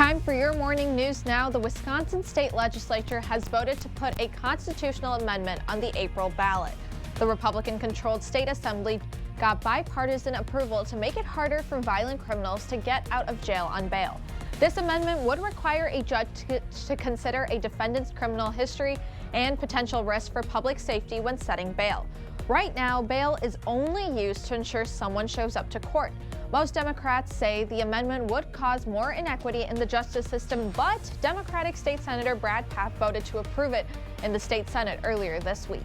Time for your morning news now. The Wisconsin State Legislature has voted to put a constitutional amendment on the April ballot. The Republican-controlled state assembly got bipartisan approval to make it harder for violent criminals to get out of jail on bail. This amendment would require a judge to consider a defendant's criminal history and potential risk for public safety when setting bail. Right now, bail is only used to ensure someone shows up to court. Most Democrats say the amendment would cause more inequity in the justice system, but Democratic State Senator Brad Pfaff voted to approve it in the state Senate earlier this week.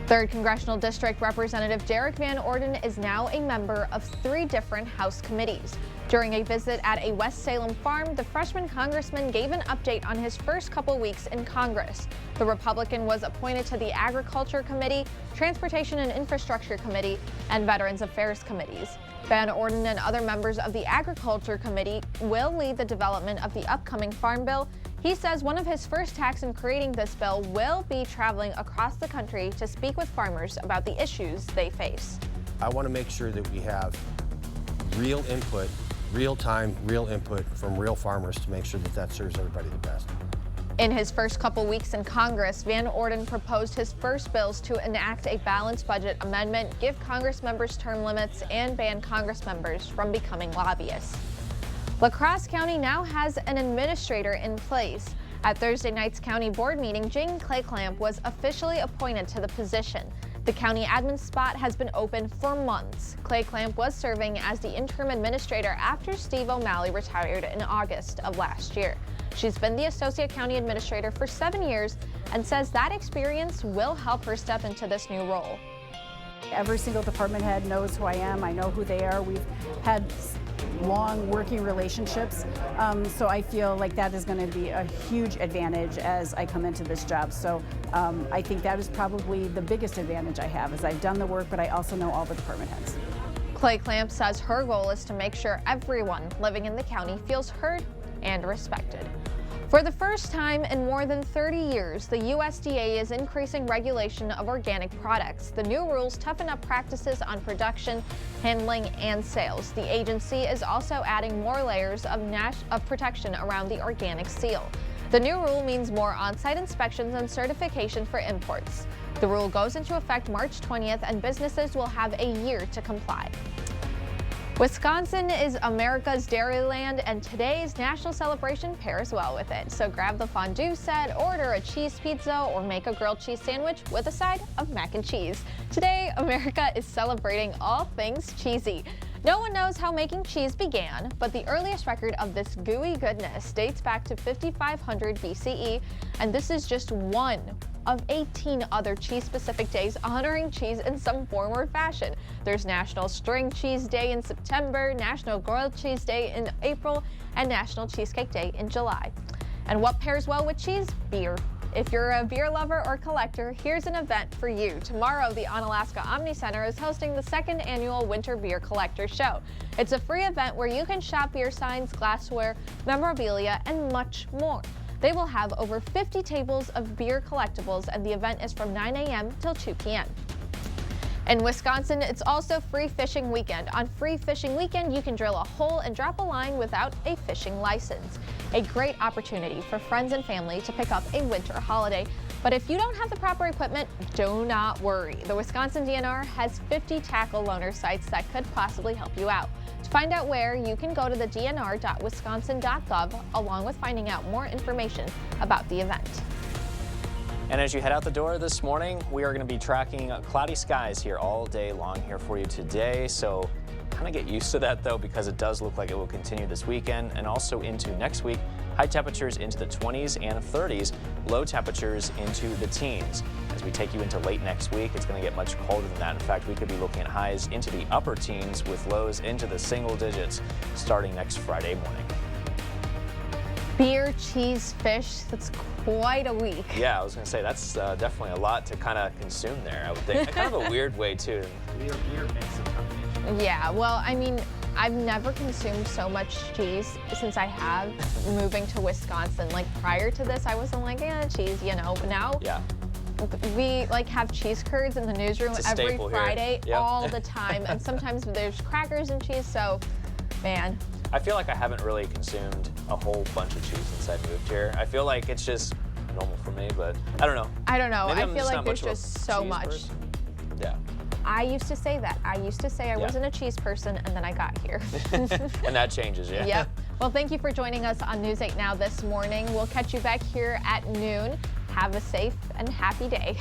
3rd Congressional District Representative Derek Van Orden is now a member of 3 different House committees. During a visit at a West Salem farm, the freshman congressman gave an update on his first couple weeks in Congress. The Republican was appointed to the Agriculture Committee, Transportation and Infrastructure Committee, and Veterans Affairs Committees. Van Orden and other members of the Agriculture Committee will lead the development of the upcoming Farm Bill. He says one of his first tasks in creating this bill will be traveling across the country to speak with farmers about the issues they face. I want to make sure that we have real input, real time, real input from real farmers to make sure that that serves everybody the best. In his first couple weeks in Congress, Van Orden proposed his first bills to enact a balanced budget amendment, give Congress members term limits, and ban Congress members from becoming lobbyists. La Crosse County now has an administrator in place. At Thursday night's county board meeting, Jane Clayclamp was officially appointed to the position. The county admin spot has been open for months. Clayclamp was serving as the interim administrator after Steve O'Malley retired in August of last year. She's been the associate county administrator for 7 years and says that experience will help her step into this new role. Every single department head knows who I am. I know who they are. We've had long working relationships, so I feel like that is going to be a huge advantage as I come into this job. So I think that is probably the biggest advantage I have, is I've done the work, but I also know all the department heads. Clayclamp says her goal is to make sure everyone living in the county feels heard and respected. For the first time in more than 30 years, the USDA is increasing regulation of organic products. The new rules toughen up practices on production, handling, and sales. The agency is also adding more layers of protection around the organic seal. The new rule means more on-site inspections and certification for imports. The rule goes into effect March 20th, and businesses will have a year to comply. Wisconsin is America's Dairyland, and today's national celebration pairs well with it. So grab the fondue set, order a cheese pizza, or make a grilled cheese sandwich with a side of mac and cheese. Today, America is celebrating all things cheesy. No one knows how making cheese began, but the earliest record of this gooey goodness dates back to 5500 BCE, and this is just one of 18 other cheese-specific days honoring cheese in some form or fashion. There's National String Cheese Day in September, National Grilled Cheese Day in April, and National Cheesecake Day in July. And what pairs well with cheese? Beer. If you're a beer lover or collector, here's an event for you. Tomorrow, the Onalaska Omni Center is hosting the 2nd annual Winter Beer Collector Show. It's a free event where you can shop beer signs, glassware, memorabilia, and much more. They will have over 50 tables of beer collectibles, and the event is from 9 a.m. till 2 p.m. In Wisconsin, it's also Free Fishing Weekend. On Free Fishing Weekend, you can drill a hole and drop a line without a fishing license. A great opportunity for friends and family to pick up a winter holiday. But if you don't have the proper equipment, do not worry. The Wisconsin DNR has 50 tackle loaner sites that could possibly help you out. To find out where, you can go to the dnr.wisconsin.gov, along with finding out more information about the event. And as you head out the door this morning, we are going to be tracking cloudy skies here all day long here for you today. So kind of get used to that, though, because it does look like it will continue this weekend and also into next week. High temperatures into the 20s and 30s, low temperatures into the teens. As we take you into late next week, it's going to get much colder than that. In fact, we could be looking at highs into the upper teens with lows into the single digits starting next Friday morning. Beer, cheese, fish, that's quite a week. Yeah, I was going to say, that's definitely a lot to kind of consume there, I would think. Kind of a weird way, too. Beer makes a combination. Yeah, well, I mean, I've never consumed so much cheese since I have moving to Wisconsin. Like, prior to this, I wasn't like, yeah, cheese, you know, but now we like have cheese curds in the newsroom every Friday, all the time. And sometimes there's crackers and cheese, so, man. I feel like I haven't really consumed a whole bunch of cheese since I moved here. I feel like it's just normal for me, but I don't know. I don't know. Maybe I I'm feel just like not there's much of a just so cheese much. person. Yeah. I used to say that. I used to say I Yeah. wasn't a cheese person, and then I got here. And that changes, yeah. Yep. Well, thank you for joining us on News 8 Now this morning. We'll catch you back here at noon. Have a safe and happy day.